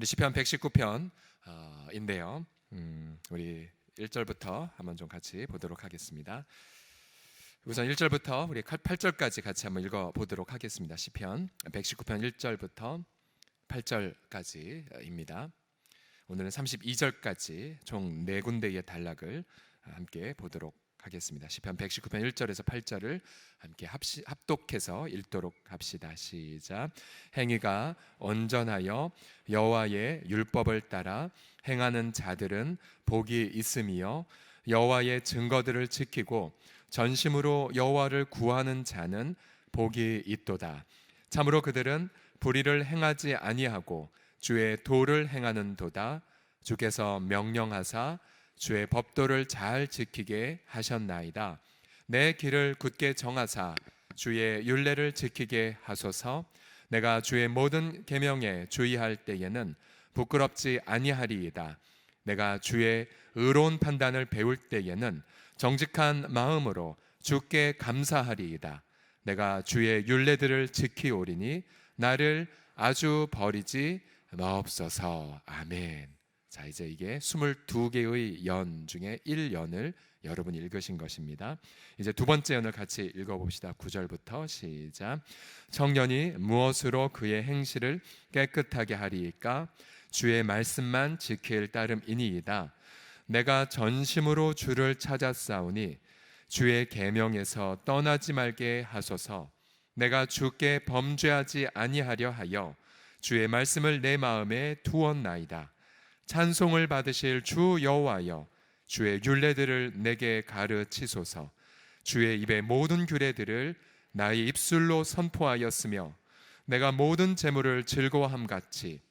우리 시편 119편인데요. 우리 1절부터 한번 좀 같이 보도록 하겠습니다. 우선 1절부터 우리 8절까지 같이 한번 읽어 보도록 하겠습니다. 시편 119편 1절부터 8절까지입니다. 오늘은 32절까지 총 4군데의 단락을 함께 보도록 하겠습니다. 시편 119편 1절에서 8절을 함께 합독해서 읽도록 합시다. 시작. 행위가 온전하여 여호와의 율법을 따라 행하는 자들은 복이 있음이요 여호와의 증거들을 지키고 전심으로 여호와를 구하는 자는 복이 있도다. 참으로 그들은 불의를 행하지 아니하고 주의 도를 행하는도다. 주께서 명령하사 주의 법도를 잘 지키게 하셨나이다. 내 길을 굳게 정하사 주의 율례를 지키게 하소서. 내가 주의 모든 계명에 주의할 때에는 부끄럽지 아니하리이다. 내가 주의 의로운 판단을 배울 때에는 정직한 마음으로 주께 감사하리이다. 내가 주의 율례들을 지키오리니 나를 아주 버리지 마옵소서. 아멘. 자, 이제 이게 22개의 연 중에 1연을 여러분이 읽으신 것입니다. 이제 두 번째 연을 같이 읽어봅시다. 9절부터 시작. 청년이 무엇으로 그의 행실을 깨끗하게 하리이까? 주의 말씀만 지킬 따름이니이다. 내가 전심으로 주를 찾았사오니 주의 계명에서 떠나지 말게 하소서. 내가 주께 범죄하지 아니하려 하여 주의 말씀을 내 마음에 두었나이다. 찬송을 받으실 주 여호와여, 주의 율례들을 내게 가르치소서. 주의 입의 모든 규례들을 나의 입술로 선포하였으며 내가 모든 재물을 즐거워함 같이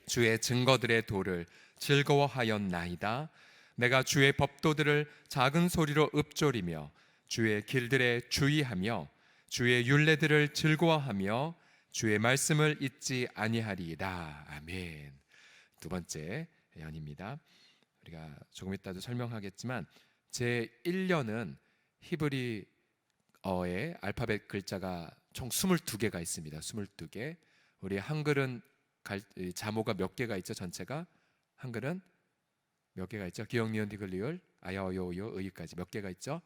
주의 증거들의 도를 즐거워하였나이다. 내가 주의 법도들을 작은 소리로 읊조리며 주의 길들에 주의하며 주의 율례들을 즐거워하며 주의 말씀을 잊지 아니하리이다. 아멘. 두 번째 연입니다. 우리가 조금 이따도 설명하겠지만 제1년은 히브리어의 알파벳 글자가 총 22개가 있습니다. 22개. 우리 한글은 자모가 몇 개가 있죠? 전체가 한글은 몇 개가 있죠? 기역, 니은, 디귿, 리을, 아야오요요, 의까지 몇 개가 있죠?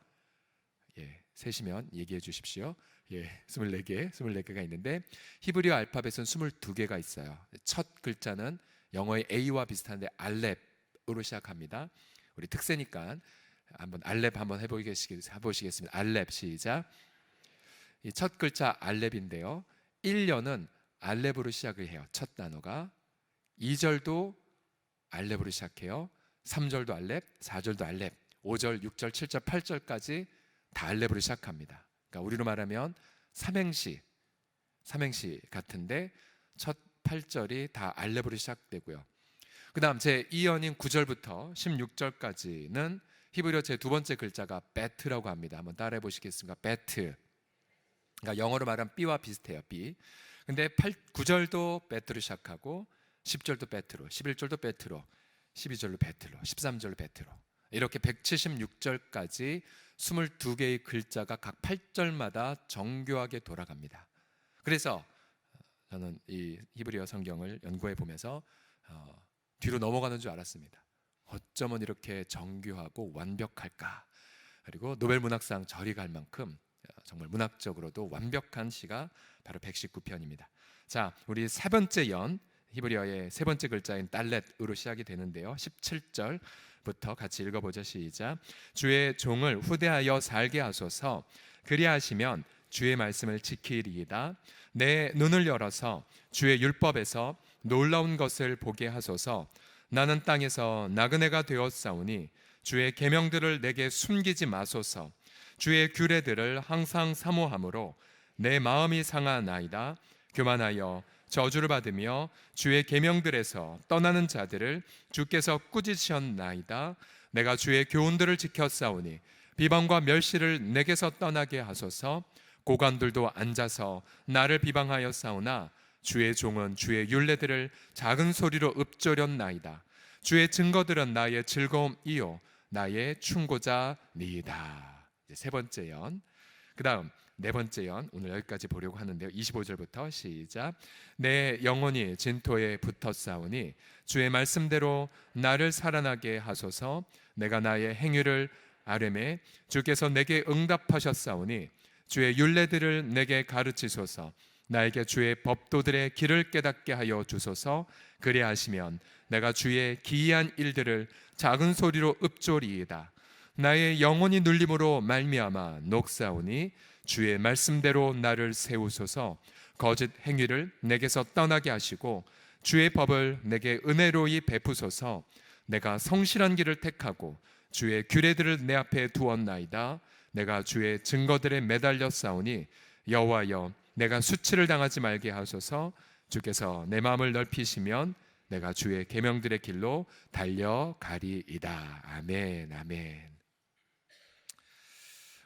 예, 세시면 얘기해 주십시오. 예, 24개가 있는데 히브리어 알파벳은 22개가 있어요. 첫 글자는 영어의 A와 비슷한데 알렙으로 시작합니다. 우리 특세니까 한번 알렙 한번 해보시겠습니다. 알렙 시작. 이 첫 글자 알렙인데요. 1년은 알렙으로 시작을 해요. 첫 단어가 2절도 알렙으로 시작해요. 3절도 알렙, 4절도 알렙, 5절, 6절, 7절, 8절까지 다 알렙으로 시작합니다. 그러니까 우리로 말하면 삼행시 같은데 첫 8절이 다 알렙으로 시작되고요. 그 다음 제2연인 9절부터 16절까지는 히브리어 제 두 번째 글자가 베트라고 합니다. 한번 따라해 보시겠습니까? 베트. 그러니까 영어로 말하면 B와 비슷해요. B. 근데 9절도 베트로 시작하고 10절도 베트로, 11절도 베트로, 12절로 베트로, 13절로 베트로, 이렇게 176절까지 22개의 글자가 각 8절마다 정교하게 돌아갑니다. 그래서 저는 이 히브리어 성경을 연구해 보면서 뒤로 넘어가는 줄 알았습니다. 어쩌면 이렇게 정교하고 완벽할까? 그리고 노벨 문학상 절이 갈 만큼 정말 문학적으로도 완벽한 시가 바로 119편입니다. 자, 우리 세 번째 연, 히브리어의 세 번째 글자인 달렛으로 시작이 되는데요. 17절부터 같이 읽어보죠. 시작. 주의 종을 후대하여 살게 하소서. 그리하시면 주의 말씀을 지키리이다. 내 눈을 열어서 주의 율법에서 놀라운 것을 보게 하소서. 나는 땅에서 나그네가 되었사오니 주의 계명들을 내게 숨기지 마소서. 주의 규례들을 항상 사모함으로 내 마음이 상하나이다. 교만하여 저주를 받으며 주의 계명들에서 떠나는 자들을 주께서 꾸짖으셨나이다. 내가 주의 교훈들을 지켰사오니 비방과 멸시를 내게서 떠나게 하소서. 고관들도 앉아서 나를 비방하였사오나 주의 종은 주의 율례들을 작은 소리로 읊조렸나이다. 주의 증거들은 나의 즐거움이요 나의 충고자니이다. 세 번째 연. 그 다음 네 번째 연 오늘 여기까지 보려고 하는데요. 25절부터 시작. 내 영혼이 진토에 붙었사오니 주의 말씀대로 나를 살아나게 하소서. 내가 나의 행위를 아뢰매 주께서 내게 응답하셨사오니 주의 율례들을 내게 가르치소서. 나에게 주의 법도들의 길을 깨닫게 하여 주소서. 그리하시면 내가 주의 기이한 일들을 작은 소리로 읊조리이다. 나의 영혼이 눌림으로 말미암아 녹사오니 주의 말씀대로 나를 세우소서. 거짓 행위를 내게서 떠나게 하시고 주의 법을 내게 은혜로이 베푸소서. 내가 성실한 길을 택하고 주의 규례들을 내 앞에 두었나이다. 내가 주의 증거들에 매달려 싸우니 여호와여 내가 수치를 당하지 말게 하소서. 주께서 내 마음을 넓히시면 내가 주의 계명들의 길로 달려가리이다. 아멘, 아멘.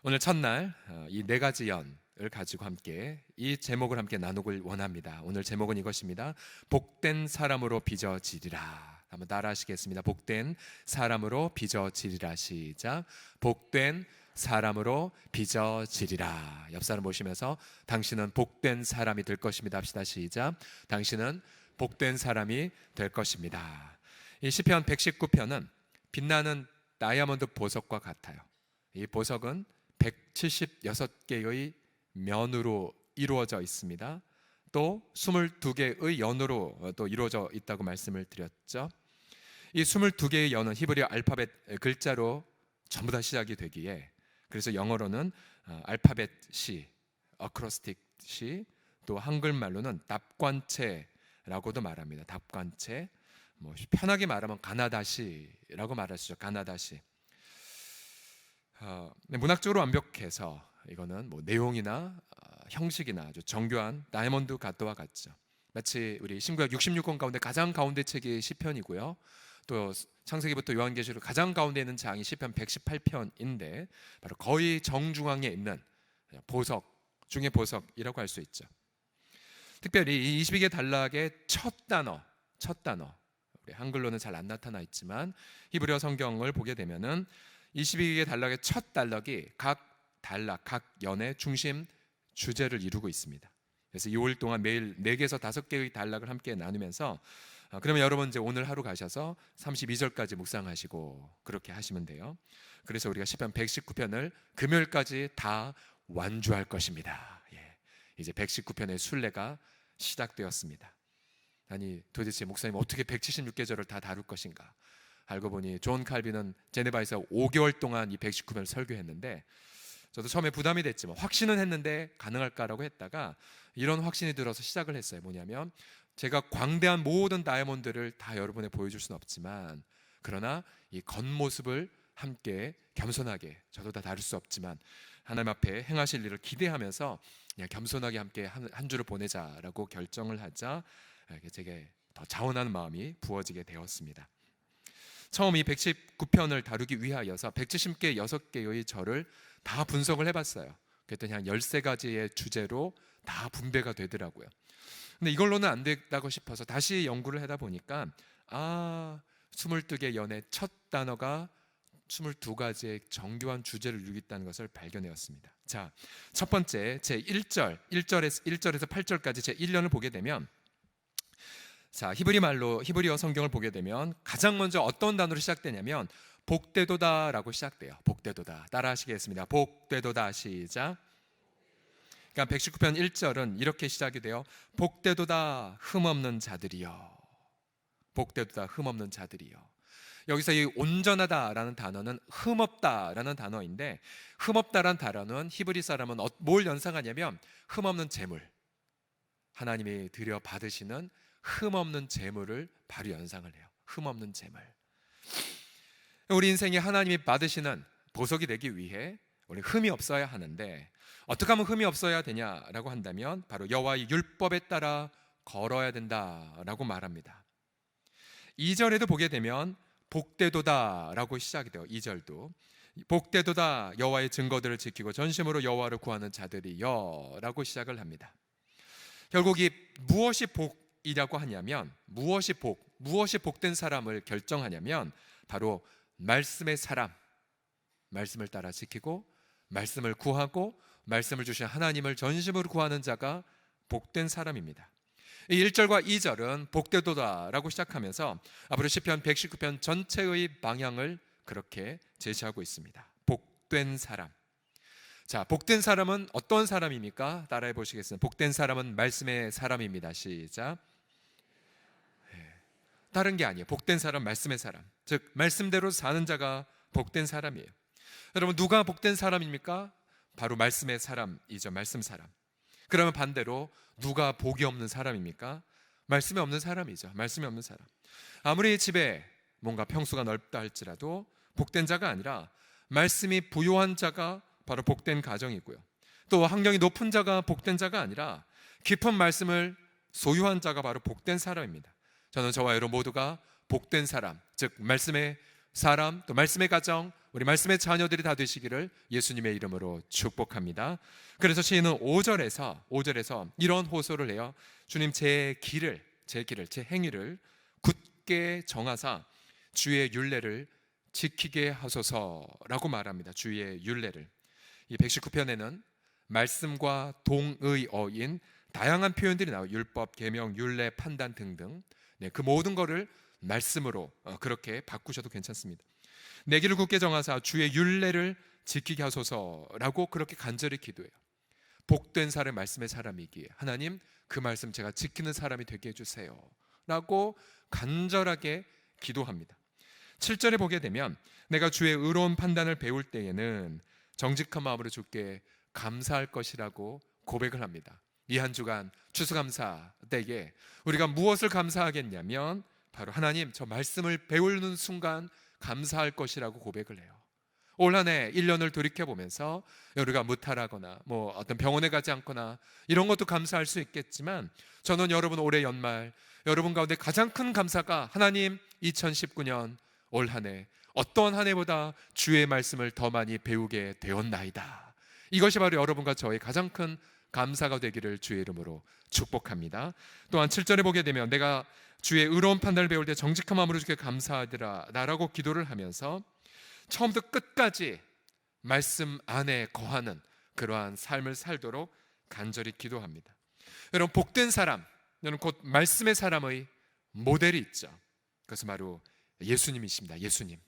오늘 첫날 이 네 가지 연을 가지고 함께 이 제목을 함께 나누길 원합니다. 오늘 제목은 이것입니다. 복된 사람으로 빚어지리라. 한번 따라하시겠습니다. 복된 사람으로 빚어지리라. 시작. 복된 사람으로 빚어지리라. 옆 사람 보시면서 당신은 복된 사람이 될 것입니다 합시다. 시작. 당신은 복된 사람이 될 것입니다. 이 시편 119편은 빛나는 다이아몬드 보석과 같아요. 이 보석은 176개의 면으로 이루어져 있습니다. 또 22개의 연으로 또 이루어져 있다고 말씀을 드렸죠. 이 22개의 연은 히브리 알파벳 글자로 전부 다 시작이 되기에 그래서 영어로는 알파벳 C, 어크로스틱 C, 또 한글말로는 답관체라고도 말합니다. 답관체, 뭐 편하게 말하면 가나다시라고 말하시죠. 가나다시. 문학적으로 완벽해서 이거는 뭐 내용이나 형식이나 아주 정교한 다이아몬드 가도와 같죠. 마치 우리 신구약 66권 가운데 가장 가운데 책이 시편이고요. 또 창세기부터 요한계시록 가장 가운데 있는 장이 시편 118편인데 바로 거의 정중앙에 있는 보석 중의 보석이라고 할 수 있죠. 특별히 이 22개 단락의 첫 단어 우리 한글로는 잘 안 나타나 있지만 히브리어 성경을 보게 되면은 22개 단락의 첫 단락이 각 단락, 각 연의 중심 주제를 이루고 있습니다. 그래서 2월 동안 매일 4개에서 5개의 단락을 함께 나누면서 그러면 여러분 이제 오늘 하루 가셔서 32절까지 묵상하시고 그렇게 하시면 돼요. 그래서 우리가 시편 119편을 금요일까지 다 완주할 것입니다. 이제 119편의 순례가 시작되었습니다. 아니 도대체 목사님 어떻게 176계절을 다 다룰 것인가? 알고 보니 존 칼빈은 제네바에서 5개월 동안 이 119편을 설교했는데 저도 처음에 부담이 됐지만 확신은 했는데 가능할까라고 했다가 이런 확신이 들어서 시작을 했어요. 뭐냐면 제가 광대한 모든 다이아몬드를 다 여러분에 보여줄 수는 없지만 그러나 이 겉모습을 함께 겸손하게 저도 다 다룰 수 없지만 하나님 앞에 행하실 일을 기대하면서 그냥 겸손하게 함께 한 주를 보내자라고 결정을 하자 제게 더 자원하는 마음이 부어지게 되었습니다. 처음 이 119편을 다루기 위하여서 170개 6개의 절을 다 분석을 해봤어요. 그랬더니 한 13가지의 주제로 다 분배가 되더라고요. 근데 이걸로는 안 됐다고 싶어서 다시 연구를 하다 보니까 22개 연의 첫 단어가 22가지의 정교한 주제를 이루고 있다는 것을 발견해왔습니다. 자, 첫 번째 제 1절에서 8절까지 제 1년을 보게 되면 자, 히브리어 성경을 보게 되면 가장 먼저 어떤 단어로 시작되냐면 복되도다라고 시작돼요. 복되도다. 따라하시겠습니다. 복되도다. 시작. 그러니까 119편 1절은 이렇게 시작이 돼요. 복되도다 흠없는 자들이여. 복되도다 흠없는 자들이여. 여기서 이 온전하다라는 단어는 흠없다라는 단어인데 흠없다라는 단어는 히브리 사람은 뭘 연상하냐면 흠없는 재물, 하나님이 들여 받으시는 흠없는 재물을 바로 연상을 해요. 흠없는 재물. 우리 인생에 하나님이 받으시는 보석이 되기 위해 우리 흠이 없어야 하는데 어떻게 하면 흠이 없어야 되냐라고 한다면 바로 여호와의 율법에 따라 걸어야 된다라고 말합니다. 2절에도 보게 되면 복되도다라고 시작이 돼요. 2절도 복되도다 복되도다 증거들을 지키고 전심으로 여호와를 구하는 자들이여라고 시작을 합니다. 결국 이 무엇이 복이라고 하냐면 무엇이 복된 사람을 결정하냐면 바로 말씀의 사람, 말씀을 따라 지키고 말씀을 구하고 말씀을 주신 하나님을 전심으로 구하는 자가 복된 사람입니다. 이 1절과 2절은 복되도다라고 시작하면서 앞으로 시편 119편 전체의 방향을 그렇게 제시하고 있습니다. 복된 사람. 자, 복된 사람은 어떤 사람입니까? 따라해 보시겠습니다. 복된 사람은 말씀의 사람입니다. 시작. 다른 게 아니에요. 복된 사람, 말씀의 사람. 즉 말씀대로 사는 자가 복된 사람이에요. 여러분, 누가 복된 사람입니까? 바로 말씀의 사람이죠. 말씀 사람. 그러면 반대로 누가 복이 없는 사람입니까? 말씀이 없는 사람이죠. 말씀이 없는 사람. 아무리 집에 뭔가 평수가 넓다 할지라도 복된 자가 아니라 말씀이 부요한 자가 바로 복된 가정이고요. 또 학력이 높은 자가 복된 자가 아니라 깊은 말씀을 소유한 자가 바로 복된 사람입니다. 저는 저와 여러분 모두가 복된 사람, 즉 말씀의 사람, 또 말씀의 가정, 우리 말씀의 자녀들이 다 되시기를 예수님의 이름으로 축복합니다. 그래서 시인은 5절에서 이런 호소를 해요. 주님, 제 행위를 굳게 정하사 주의 율례를 지키게 하소서라고 말합니다. 주의 율례를. 이 119편에는 말씀과 동의어인 다양한 표현들이 나와요. 율법, 계명, 율례, 판단 등등. 그 모든 거를 말씀으로 그렇게 바꾸셔도 괜찮습니다. 내 길을 굳게 정하사 주의 율례를 지키게 하소서라고 그렇게 간절히 기도해요. 복된 사람, 말씀의 사람이기에 하나님, 그 말씀 제가 지키는 사람이 되게 해주세요 라고 간절하게 기도합니다. 7절에 보게 되면 내가 주의 의로운 판단을 배울 때에는 정직한 마음으로 주께 감사할 것이라고 고백을 합니다. 이 한 주간 추수감사 때에 우리가 무엇을 감사하겠냐면 바로 하나님, 저 말씀을 배우는 순간 감사할 것이라고 고백을 해요. 올 한 해 1년을 돌이켜보면서 우리가 무탈하거나 뭐 어떤 병원에 가지 않거나 이런 것도 감사할 수 있겠지만, 저는 여러분 올해 연말 여러분 가운데 가장 큰 감사가 하나님, 2019년 올 한 해 어떤 한 해보다 주의 말씀을 더 많이 배우게 되었나이다. 이것이 바로 여러분과 저의 가장 큰 감사가 되기를 주의 이름으로 축복합니다. 또한 7절에 보게 되면 내가 주의 의로운 판단을 배울 때 정직한 마음으로 주께 감사하리라 라고 기도를 하면서 처음부터 끝까지 말씀 안에 거하는 그러한 삶을 살도록 간절히 기도합니다. 여러분, 복된 사람, 여러분 곧 말씀의 사람의 모델이 있죠. 그것은 바로 예수님이십니다. 예수님.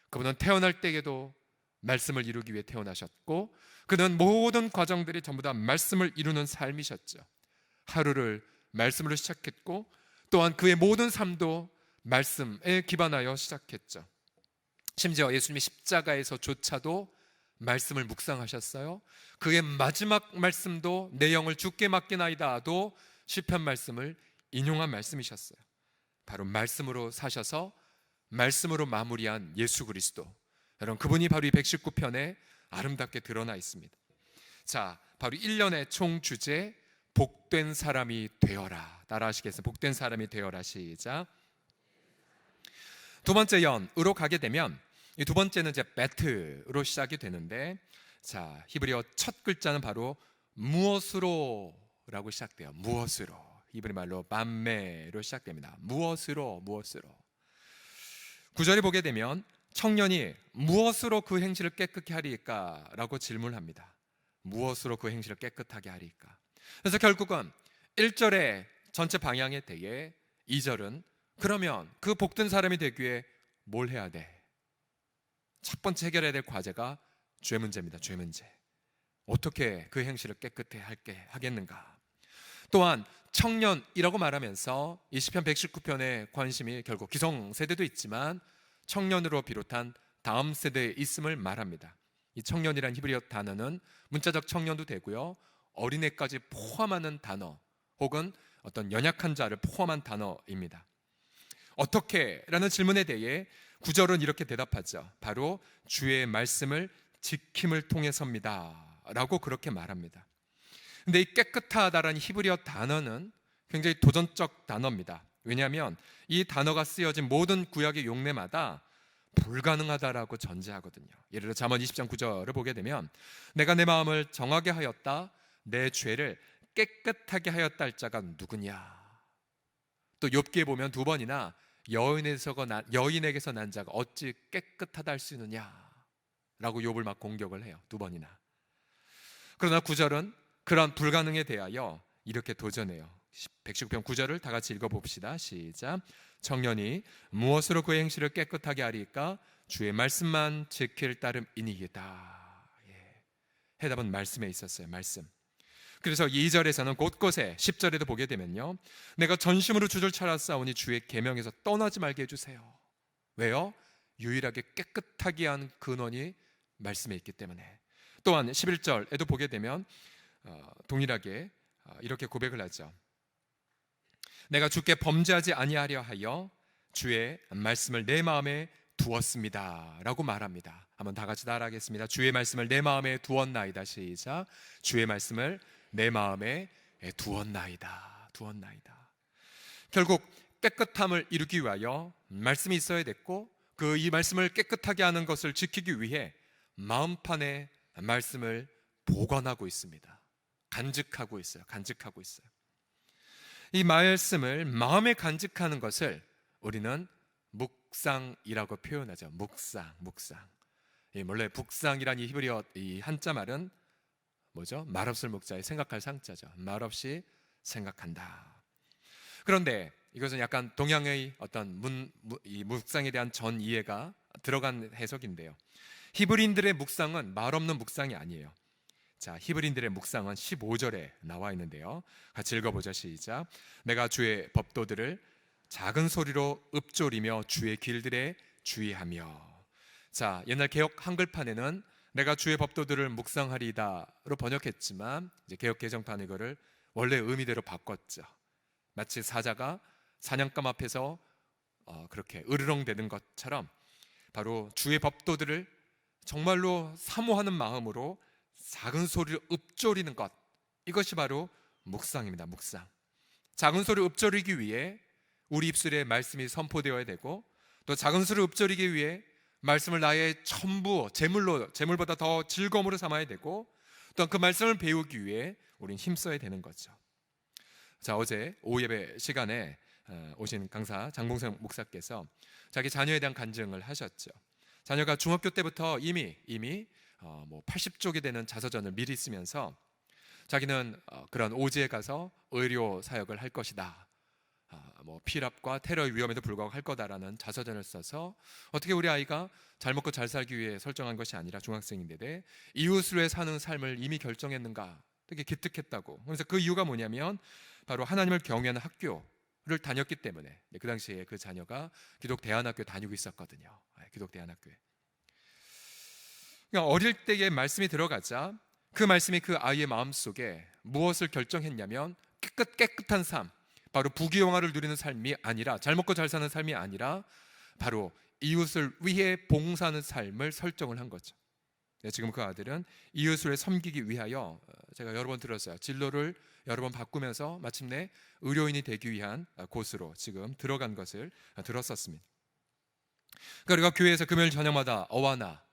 그분은 태어날 때에도 말씀을 이루기 위해 태어나셨고, 그는 모든 과정들이 전부 다 말씀을 이루는 삶이셨죠. 하루를 말씀으로 시작했고, 또한 그의 모든 삶도 말씀에 기반하여 시작했죠. 심지어 예수님이 십자가에서조차도 말씀을 묵상하셨어요. 그의 마지막 말씀도 내 영을 주께 맡기나이다도 시편 말씀을 인용한 말씀이셨어요. 바로 말씀으로 사셔서 말씀으로 마무리한 예수 그리스도. 여러분, 그분이 바로 이 119편에 아름답게 드러나 있습니다. 자, 바로 1년의 총 주제, 복된 사람이 되어라. 따라하시겠습니다. 복된 사람이 되어라. 시작. 두 번째 연으로 가게 되면 이 두 번째는 이제 베트로 시작이 되는데, 자, 히브리어 첫 글자는 바로 무엇으로라고 시작돼요. 무엇으로. 히브리 말로 맘메로 시작됩니다. 무엇으로. 9절에 보게 되면 청년이 무엇으로 그 행실을 깨끗게 하리까? 라고 질문합니다. 무엇으로 그 행실을 깨끗하게 하리까? 그래서 결국은 1절의 전체 방향에 대해 2절은 그러면 그 복된 사람이 되기 위해 뭘 해야 돼? 첫 번째 해결해야 될 과제가 죄 문제입니다. 죄 문제. 어떻게 그 행실을 깨끗해 하겠는가? 또한 청년이라고 말하면서 이 시편 119편의 관심이 결국 기성세대도 있지만 청년으로 비롯한 다음 세대에 있음을 말합니다. 이 청년이란 히브리어 단어는 문자적 청년도 되고요, 어린애까지 포함하는 단어 혹은 어떤 연약한 자를 포함한 단어입니다. 어떻게? 라는 질문에 대해 9절은 이렇게 대답하죠. 바로 주의 말씀을 지킴을 통해서입니다 라고 그렇게 말합니다. 근데 이 깨끗하다라는 히브리어 단어는 굉장히 도전적 단어입니다. 왜냐하면 이 단어가 쓰여진 모든 구약의 용례마다 불가능하다라고 전제하거든요. 예를 들어 잠언 20장 9절을 보게 되면 내가 내 마음을 정하게 하였다, 내 죄를 깨끗하게 하였다 할 자가 누구냐. 또 욥기에 보면 두 번이나 여인에게서 난 자가 어찌 깨끗하다 할 수 있느냐 라고 욥을 막 공격을 해요. 두 번이나. 그러나 9절은 그런 불가능에 대하여 이렇게 도전해요. 119편 9절을 다 같이 읽어봅시다. 시작. 청년이 무엇으로 그의 행실을 깨끗하게 하리까? 주의 말씀만 지킬 따름이니이다. 해답은 말씀에 있었어요. 말씀. 그래서 2절에서는 곳곳에 10절에도 보게 되면요, 내가 전심으로 주를 찾았사오니 주의 계명에서 떠나지 말게 해주세요. 왜요? 유일하게 깨끗하게 한 근원이 말씀에 있기 때문에. 또한 11절에도 보게 되면 동일하게 이렇게 고백을 하죠. 내가 주께 범죄하지 아니하려 하여 주의 말씀을 내 마음에 두었습니다 라고 말합니다. 한번 다 같이 따라하겠습니다. 주의 말씀을 내 마음에 두었나이다. 시작. 주의 말씀을 내 마음에 두었나이다. 결국 깨끗함을 이루기 위하여 말씀이 있어야 됐고, 이 말씀을 깨끗하게 하는 것을 지키기 위해 마음판에 말씀을 보관하고 있습니다. 간직하고 있어요. 이 말씀을 마음에 간직하는 것을 우리는 묵상이라고 표현하죠. 묵상. 원래 북상이란 이 히브리어 이 한자 말은 뭐죠? 말없을 묵자에 생각할 상자죠. 말없이 생각한다. 그런데 이것은 약간 동양의 어떤 이 묵상에 대한 전 이해가 들어간 해석인데요, 히브리인들의 묵상은 말 없는 묵상이 아니에요. 자, 히브리인들의 묵상은 15절에 나와 있는데요, 같이 읽어보죠. 시작. 내가 주의 법도들을 작은 소리로 읊조리며 주의 길들에 주의하며. 자, 옛날 개역 한글판에는 내가 주의 법도들을 묵상하리다로 번역했지만, 이제 개역 개정판 이거를 원래 의미대로 바꿨죠. 마치 사자가 사냥감 앞에서 그렇게 으르렁대는 것처럼 바로 주의 법도들을 정말로 사모하는 마음으로 작은 소리로 읊조리는 것, 이것이 바로 묵상입니다. 묵상. 작은 소리로 읊조리기 위해 우리 입술에 말씀이 선포되어야 되고, 또 작은 소리로 읊조리기 위해 말씀을 나의 전부, 재물보다 더 즐거움으로 삼아야 되고, 또 그 말씀을 배우기 위해 우린 힘써야 되는 거죠. 자, 어제 오후 예배 시간에 오신 강사 장봉성 목사께서 자기 자녀에 대한 간증을 하셨죠. 자녀가 중학교 때부터 이미 80쪽이 되는 자서전을 미리 쓰면서 자기는 그런 오지에 가서 의료 사역을 할 것이다, 피랍과 테러의 위험에도 불구하고 할 거다라는 자서전을 써서, 어떻게 우리 아이가 잘 먹고 잘 살기 위해 설정한 것이 아니라 중학생인데 이웃을 위해 사는 삶을 이미 결정했는가, 되게 기특했다고. 그래서 그 이유가 뭐냐면 바로 하나님을 경외하는 학교를 다녔기 때문에. 그 당시에 그 자녀가 기독 대안학교 다니고 있었거든요. 기독 대안학교에. 그러니까 어릴 때의 말씀이 들어가자 그 말씀이 그 아이의 마음속에 무엇을 결정했냐면 깨끗한 삶, 바로 부귀영화를 누리는 삶이 아니라, 잘 먹고 잘 사는 삶이 아니라 바로 이웃을 위해 봉사하는 삶을 설정을 한 거죠. 지금 그 아들은 이웃을 섬기기 위하여, 제가 여러 번 들었어요, 진로를 여러 번 바꾸면서 마침내 의료인이 되기 위한 곳으로 지금 들어간 것을 들었었습니다. 그러니까 우리가 교회에서 금요일 저녁마다 어와나,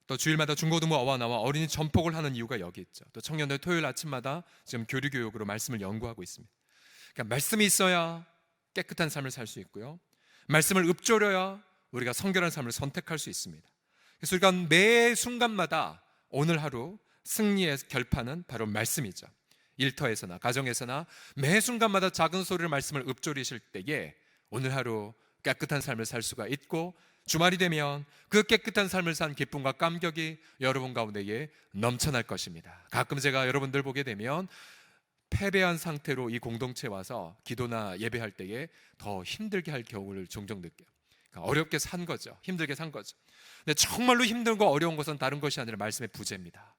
또 주일마다 중고등부 어와나와 어린이 전폭을 하는 이유가 여기 있죠. 또 청년들 토요일 아침마다 지금 교리교육으로 말씀을 연구하고 있습니다. 그러니까 말씀이 있어야 깨끗한 삶을 살 수 있고요, 말씀을 읊조려야 우리가 성결한 삶을 선택할 수 있습니다. 그래서 우리가 매 순간마다 오늘 하루 승리의 결판은 바로 말씀이죠. 일터에서나 가정에서나 매 순간마다 작은 소리로 말씀을 읊조리실 때에 오늘 하루 깨끗한 삶을 살 수가 있고, 주말이 되면 그 깨끗한 삶을 산 기쁨과 감격이 여러분 가운데에 넘쳐날 것입니다. 가끔 제가 여러분들 보게 되면 패배한 상태로 이 공동체에 와서 기도나 예배할 때에 더 힘들게 할 경우를 종종 느껴요. 그러니까 어렵게 산 거죠. 힘들게 산 거죠. 근데 정말로 힘들고 어려운 것은 다른 것이 아니라 말씀의 부재입니다.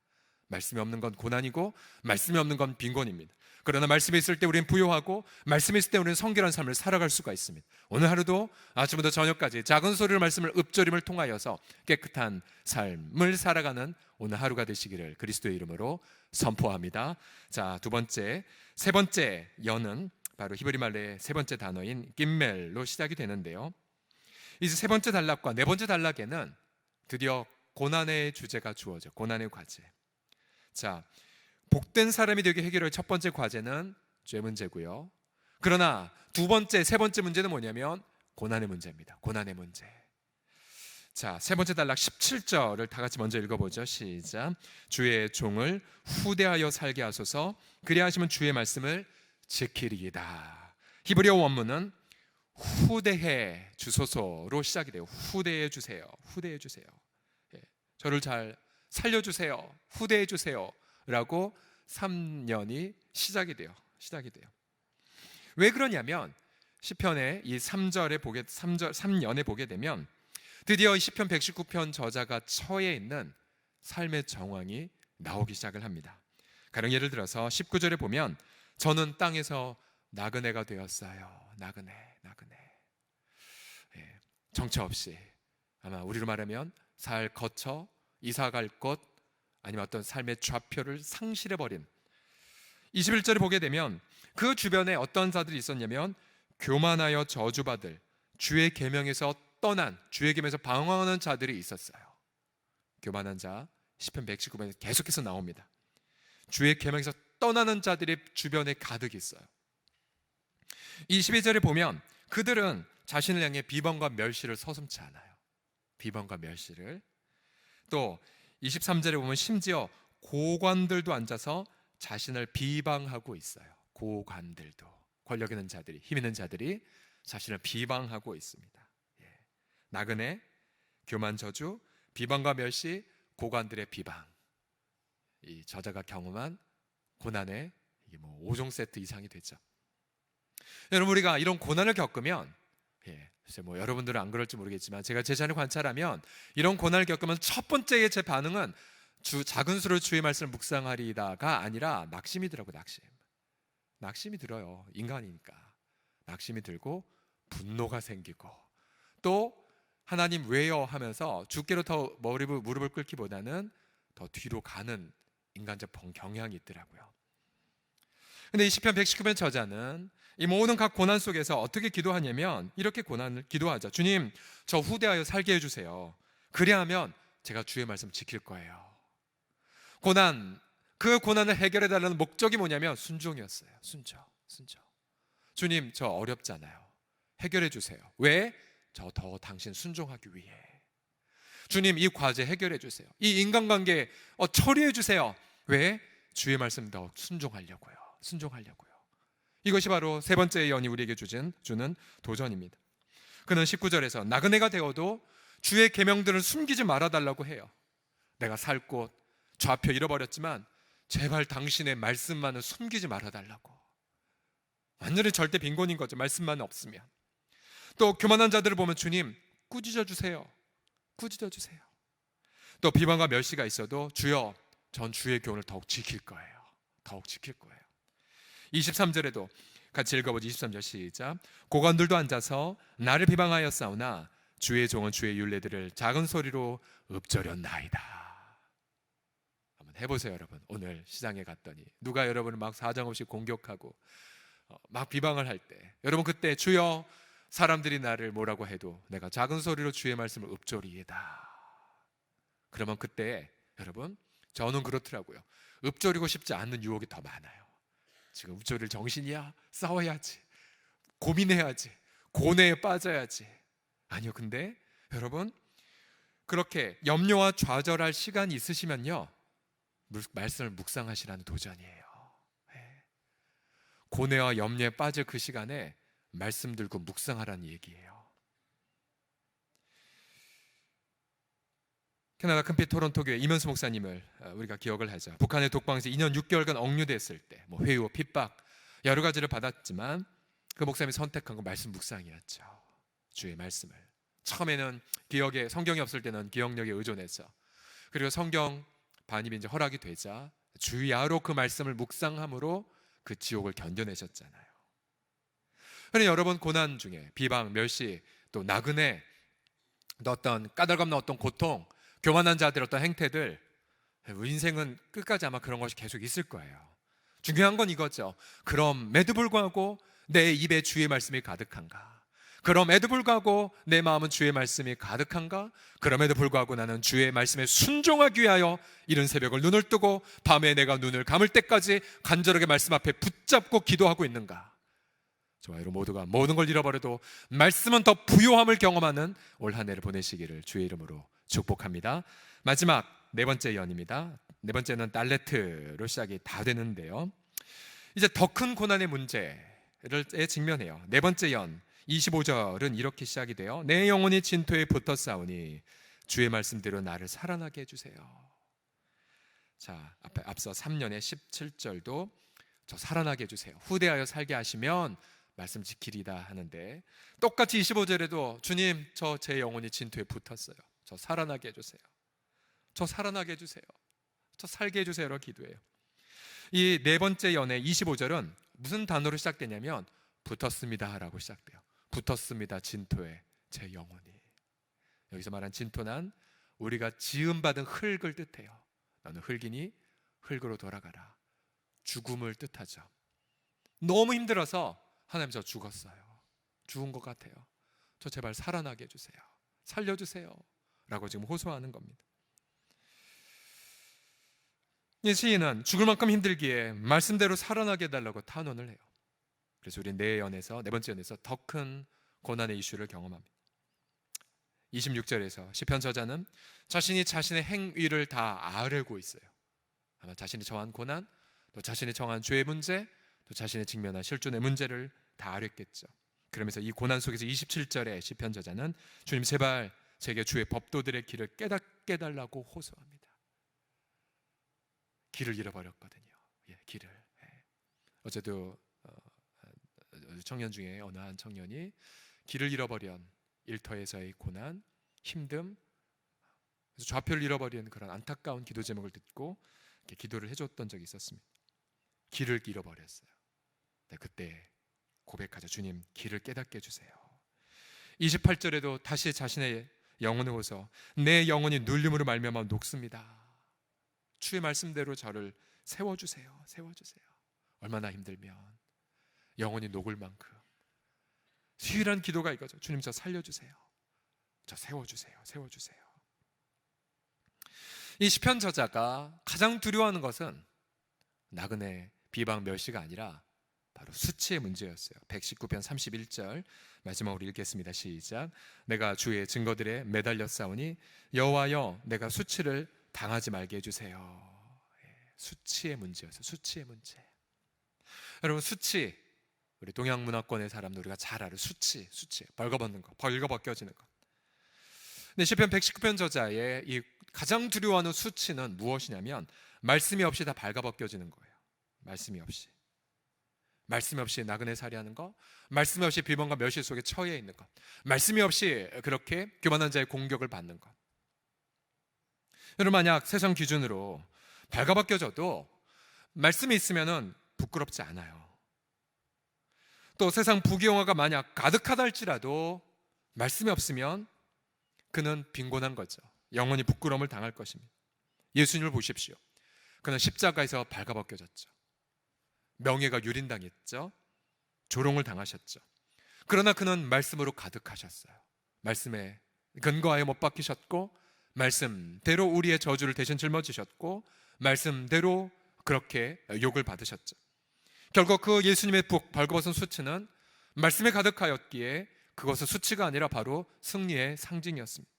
말씀이 없는 건 고난이고 말씀이 없는 건 빈곤입니다. 그러나 말씀이 있을 때 우리는 부요하고, 말씀이 있을 때 우리는 성결한 삶을 살아갈 수가 있습니다. 오늘 하루도 아침부터 저녁까지 작은 소리로 말씀을 읊조림을 통하여서 깨끗한 삶을 살아가는 오늘 하루가 되시기를 그리스도의 이름으로 선포합니다. 자, 세 번째 여는 바로 히브리 말의 세 번째 단어인 김멜로 시작이 되는데요, 이제 세 번째 단락과 네 번째 단락에는 드디어 고난의 주제가 주어져. 고난의 과제. 자, 복된 사람이 되기 해결할 첫 번째 과제는 죄 문제고요, 그러나 두 번째, 세 번째 문제는 뭐냐면 고난의 문제입니다. 고난의 문제. 자, 세 번째 단락 17절을 다 같이 먼저 읽어보죠. 시작. 주의 종을 후대하여 살게 하소서. 그리하시면 주의 말씀을 지키리이다. 히브리어 원문은 후대해 주소서로 시작이 돼요. 후대해 주세요. 후대해 주세요. 저를 잘 살려주세요. 후대해 주세요. 라고 3년이 시작이 돼요. 왜 그러냐면 시편의 이 3년에 보게 되면 드디어 시편 119편 저자가 처해 있는 삶의 정황이 나오기 시작을 합니다. 가령 예를 들어서 19절에 보면 저는 땅에서 나그네가 되었어요. 나그네. 정처 없이, 아마 우리로 말하면 살 거쳐 이사 갈 곳, 아니면 어떤 삶의 좌표를 상실해버린. 21절에 보게 되면 그 주변에 어떤 자들이 있었냐면 교만하여 저주받을, 주의 계명에서 떠난, 주의 계명에서 방황하는 자들이 있었어요. 교만한 자, 시편 119편에 계속해서 나옵니다. 주의 계명에서 떠나는 자들이 주변에 가득 있어요. 22절에 보면 그들은 자신을 향해 비방과 멸시를 서슴지 않아요. 비방과 멸시를. 또 23절에 보면 심지어 고관들도 앉아서 자신을 비방하고 있어요. 고관들도, 권력 있는 자들이, 힘 있는 자들이 자신을 비방하고 있습니다. 나그네, 교만 저주, 비방과 멸시, 고관들의 비방. 이 저자가 경험한 고난의 이게 5종 세트 이상이 되죠. 여러분, 우리가 이런 고난을 겪으면, 글쎄 여러분들은 안 그럴지 모르겠지만 제가 제 자신을 관찰하면 이런 고난을 겪으면 첫 번째 제 반응은 작은 수로 주의 말씀을 묵상하리다가 아니라 낙심이더라고요. 낙심이 들어요. 인간이니까 낙심이 들고 분노가 생기고, 또 하나님 왜요 하면서 주께로 더 무릎을 꿇기보다는 더 뒤로 가는 인간적 경향이 있더라고요. 근데 이 시편 119편 저자는 이 모든 각 고난 속에서 어떻게 기도하냐면 이렇게 기도하죠. 주님, 저 후대하여 살게 해주세요. 그래야면 제가 주의 말씀 지킬 거예요. 그 고난을 해결해 달라는 목적이 뭐냐면 순종이었어요. 순종. 주님, 저 어렵잖아요. 해결해 주세요. 왜? 저 더 당신 순종하기 위해. 주님, 이 과제 해결해 주세요. 이 인간관계 처리해 주세요. 왜? 주의 말씀 더 순종하려고요. 이것이 바로 세 번째 예언이 우리에게 주는 도전입니다. 그는 19절에서 나그네가 되어도 주의 계명들을 숨기지 말아달라고 해요. 내가 살 곳, 좌표 잃어버렸지만 제발 당신의 말씀만은 숨기지 말아달라고. 완전히 절대 빈곤인 거죠. 말씀만 없으면. 또 교만한 자들을 보면 주님, 꾸짖어 주세요. 또 비방과 멸시가 있어도 주여, 전 주의 교훈을 더욱 지킬 거예요. 23절에도 같이 읽어보죠. 23절 시작. 고관들도 앉아서 나를 비방하였사오나 주의 종은 주의 율례들을 작은 소리로 읊조렸나이다. 한번 해보세요. 여러분, 오늘 시장에 갔더니 누가 여러분을 막 사정없이 공격하고 막 비방을 할 때, 여러분 그때 주여, 사람들이 나를 뭐라고 해도 내가 작은 소리로 주의 말씀을 읊조리이다. 그러면 그때 여러분, 저는 그렇더라고요. 읊조리고 싶지 않는 유혹이 더 많아요. 지금 읊조릴 정신이야? 싸워야지, 고민해야지, 고뇌에 빠져야지. 아니요, 근데 여러분, 그렇게 염려와 좌절할 시간이 있으시면요, 말씀을 묵상하시라는 도전이에요. 고뇌와 염려에 빠질 그 시간에 말씀 들고 묵상하라는 얘기예요. 캐나다 큰빛 토론토 교회 이면수 목사님을 우리가 기억을 하죠. 북한의 독방에서 2년 6개월간 억류됐을 때 회유, 핍박 여러 가지를 받았지만 그 목사님이 선택한 건 말씀 묵상이었죠. 주의 말씀을 처음에는 성경이 없을 때는 기억력에 의존해서, 그리고 성경 반입이 이제 허락이 되자 주야로 그 말씀을 묵상함으로 그 지옥을 견뎌내셨잖아요. 그런데 여러분, 고난 중에 비방, 멸시, 또 나그네, 또 어떤 까닭없는 어떤 고통, 교만한 자들의 어떤 행태들, 인생은 끝까지 아마 그런 것이 계속 있을 거예요. 중요한 건 이거죠. 그럼에도 불구하고 내 입에 주의 말씀이 가득한가? 그럼에도 불구하고 내 마음은 주의 말씀이 가득한가? 그럼에도 불구하고 나는 주의 말씀에 순종하기 위하여 이른 새벽을 눈을 뜨고 밤에 내가 눈을 감을 때까지 간절하게 말씀 앞에 붙잡고 기도하고 있는가? 저와 여러분 모두가 모든 걸 잃어버려도 말씀은 더 부요함을 경험하는 올 한 해를 보내시기를 주의 이름으로 축복합니다. 마지막 네 번째 연입니다. 네 번째는 달레트로 시작이 다 되는데요, 이제 더 큰 고난의 문제에 직면해요. 네 번째 연 25절은 이렇게 시작이 돼요. 내 영혼이 진토에 붙어 싸우니 주의 말씀대로 나를 살아나게 해주세요. 자, 앞서 3년의 17절도 저 살아나게 해주세요, 후대하여 살게 하시면 말씀 지키리다 하는데, 똑같이 25절에도 주님, 저 제 영혼이 진토에 붙었어요, 저 살아나게 해주세요, 저 살아나게 해주세요, 저 살게 해주세요라고 기도해요. 이 네 번째 연의 25절은 무슨 단어로 시작되냐면 붙었습니다 라고 시작돼요. 붙었습니다, 진토에 제 영혼이. 여기서 말한 진토는 우리가 지음받은 흙을 뜻해요. 너는 흙이니 흙으로 돌아가라. 죽음을 뜻하죠. 너무 힘들어서 하나님, 저 죽었어요, 죽은 것 같아요, 저 제발 살아나게 해주세요, 살려주세요 라고 지금 호소하는 겁니다. 이 시인은 죽을 만큼 힘들기에 말씀대로 살아나게 해달라고 탄원을 해요. 그래서 우리 네 번째 연에서 더 큰 고난의 이슈를 경험합니다. 26절에서 시편 저자는 자신이 자신의 행위를 다 알고 있어요. 아마 자신이 처한 고난, 또 자신이 정한 죄의 문제, 또 자신의 직면한 실존의 문제를 다 알았겠죠. 그러면서 이 고난 속에서 27절에 시편 저자는 주님, 제발 제게 주의 법도들의 길을 깨닫게 해달라고 호소합니다. 길을 잃어버렸거든요. 길을. 어제도 청년 중에 어느 한 청년이 길을 잃어버린 일터에서의 고난, 힘듦, 그래서 좌표를 잃어버린 그런 안타까운 기도 제목을 듣고 이렇게 기도를 해줬던 적이 있었습니다. 길을 잃어버렸어요. 네, 그때 고백하자. 주님, 길을 깨닫게 해주세요. 28절에도 다시 자신의 영혼을 호소, 내 영혼이 눌림으로 말미암아 녹습니다. 주의 말씀대로 저를 세워주세요, 세워주세요. 얼마나 힘들면 영혼이 녹을 만큼 유일한 기도가 이거죠. 주님, 저 살려주세요, 저 세워주세요, 세워주세요. 이 시편 저자가 가장 두려워하는 것은 나그네 비방 멸시가 아니라 바로 수치의 문제였어요. 119편 31절 마지막으로 읽겠습니다. 시작. 내가 주의 증거들에 매달려 싸우니 여호와여, 내가 수치를 당하지 말게 해주세요. 수치의 문제였어요. 수치의 문제. 여러분, 수치, 우리 동양 문화권의 사람들 우리가 잘 알아요. 수치 벌거벗는 거, 벌거벗겨지는 거. 근데 시편 119편 저자의 이 가장 두려워하는 수치는 무엇이냐면 말씀이 없이 다 발가벗겨지는 거예요. 말씀이 없이 나그네 살이하는 거, 말씀이 없이 비방과 멸시 속에 처해 있는 것, 말씀이 없이 그렇게 교만한 자의 공격을 받는 것. 여러분, 만약 세상 기준으로 발가벗겨져도 말씀이 있으면 부끄럽지 않아요. 또 세상 부귀영화가 만약 가득하다 할지라도 말씀이 없으면 그는 빈곤한 거죠. 영원히 부끄러움을 당할 것입니다. 예수님을 보십시오. 그는 십자가에서 발가벗겨졌죠. 명예가 유린당했죠. 조롱을 당하셨죠. 그러나 그는 말씀으로 가득하셨어요. 말씀에 근거하여 못 박히셨고, 말씀대로 우리의 저주를 대신 짊어지셨고, 말씀대로 그렇게 욕을 받으셨죠. 결국 그 예수님의 벌거벗은 수치는 말씀에 가득하였기에 그것은 수치가 아니라 바로 승리의 상징이었습니다.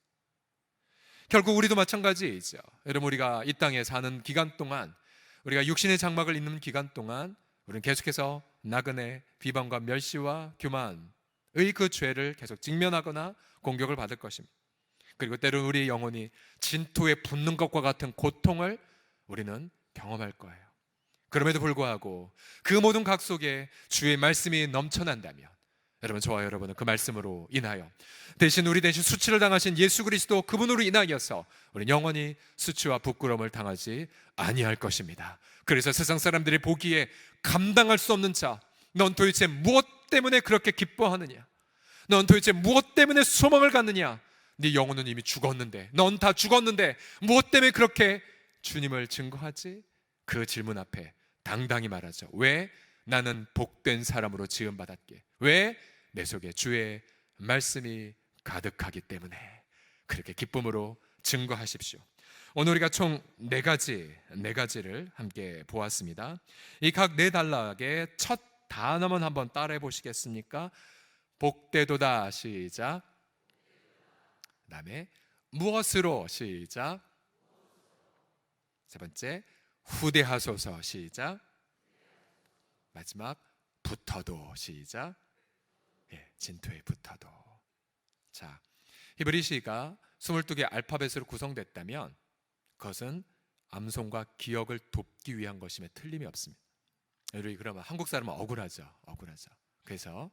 결국 우리도 마찬가지이죠. 여러분, 우리가 이 땅에 사는 기간 동안, 우리가 육신의 장막을 입는 기간 동안 우리는 계속해서 나그네 비방과 멸시와 교만의 그 죄를 계속 직면하거나 공격을 받을 것입니다. 그리고 때로 우리의 영혼이 진토에 붙는 것과 같은 고통을 우리는 경험할 거예요. 그럼에도 불구하고 그 모든 각 속에 주의 말씀이 넘쳐난다면, 여러분, 저와 여러분은 그 말씀으로 인하여 우리 대신 수치를 당하신 예수 그리스도, 그분으로 인하여서 우리는 영원히 수치와 부끄러움을 당하지 아니할 것입니다. 그래서 세상 사람들이 보기에 감당할 수 없는 자, 넌 도대체 무엇 때문에 그렇게 기뻐하느냐? 넌 도대체 무엇 때문에 소망을 갖느냐? 네 영혼은 이미 죽었는데, 넌 다 죽었는데 무엇 때문에 그렇게 주님을 증거하지? 그 질문 앞에 당당히 말하죠. 왜? 나는 복된 사람으로 지음받았기에. 왜? 내 속에 주의 말씀이 가득하기 때문에. 그렇게 기쁨으로 증거하십시오. 오늘 우리가 총 네 가지를 함께 보았습니다. 이 각 네 단락의 첫 단어만 한번 따라해 보시겠습니까? 복되도다. 시작. 그다음에 무엇으로. 시작. 세 번째, 후대하소서. 시작. 마지막, 붙어도. 시작. 예, 진토에 붙어도. 자, 히브리시가 22개 알파벳으로 구성됐다면 그것은 암송과 기억을 돕기 위한 것임에 틀림이 없습니다. 우리 그러면 한국 사람은 억울하죠. 그래서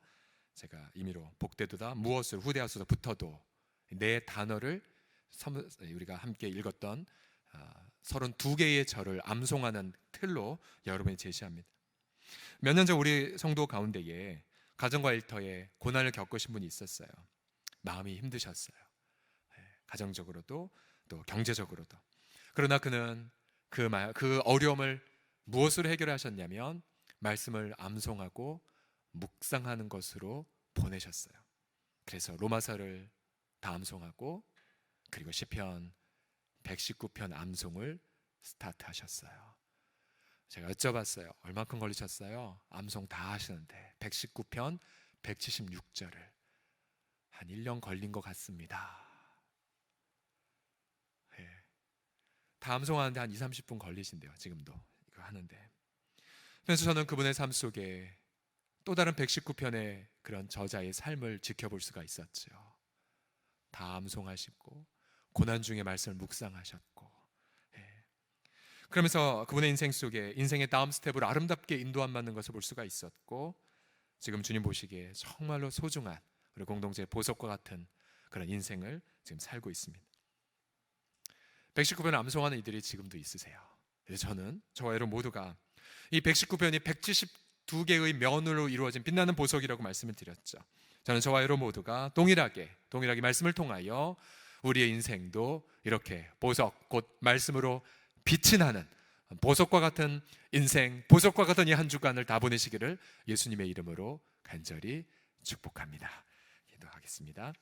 제가 임의로 복되도다, 무엇을, 후대하소서, 붙어도 네 단어를 우리가 함께 읽었던 32개의 절을 암송하는 틀로 여러분이 제시합니다. 몇 년 전 우리 성도 가운데에 가정과 일터에 고난을 겪으신 분이 있었어요. 마음이 힘드셨어요. 가정적으로도 또 경제적으로도. 그러나 그는 그 어려움을 무엇으로 해결하셨냐면 말씀을 암송하고 묵상하는 것으로 보내셨어요. 그래서 로마서를 다 암송하고 그리고 시편 119편 암송을 스타트하셨어요. 제가 여쭤봤어요. 얼마큼 걸리셨어요? 암송 다 하시는데 119편 176절을 한 1년 걸린 것 같습니다. 다 암송하는데 한 20-30분 걸리신대요. 지금도 이거 하는데. 그래서 저는 그분의 삶 속에 또 다른 119편의 그런 저자의 삶을 지켜볼 수가 있었죠. 다 암송하시고 고난 중에 말씀을 묵상하셨고, 그러면서 그분의 인생 속에 인생의 다음 스텝으로 아름답게 인도함받는 것을 볼 수가 있었고, 지금 주님 보시기에 정말로 소중한 우리 공동체의 보석과 같은 그런 인생을 지금 살고 있습니다. 119편 암송하는 이들이 지금도 있으세요. 그래서 저와 여러분 모두가 이 119편이 172개의 면으로 이루어진 빛나는 보석이라고 말씀을 드렸죠. 저는 저와 여러분 모두가 동일하게 말씀을 통하여 우리의 인생도 이렇게 보석, 곧 말씀으로 빛이 나는 보석과 같은 인생, 보석과 같은 이 한 주간을 다 보내시기를 예수님의 이름으로 간절히 축복합니다. 기도하겠습니다.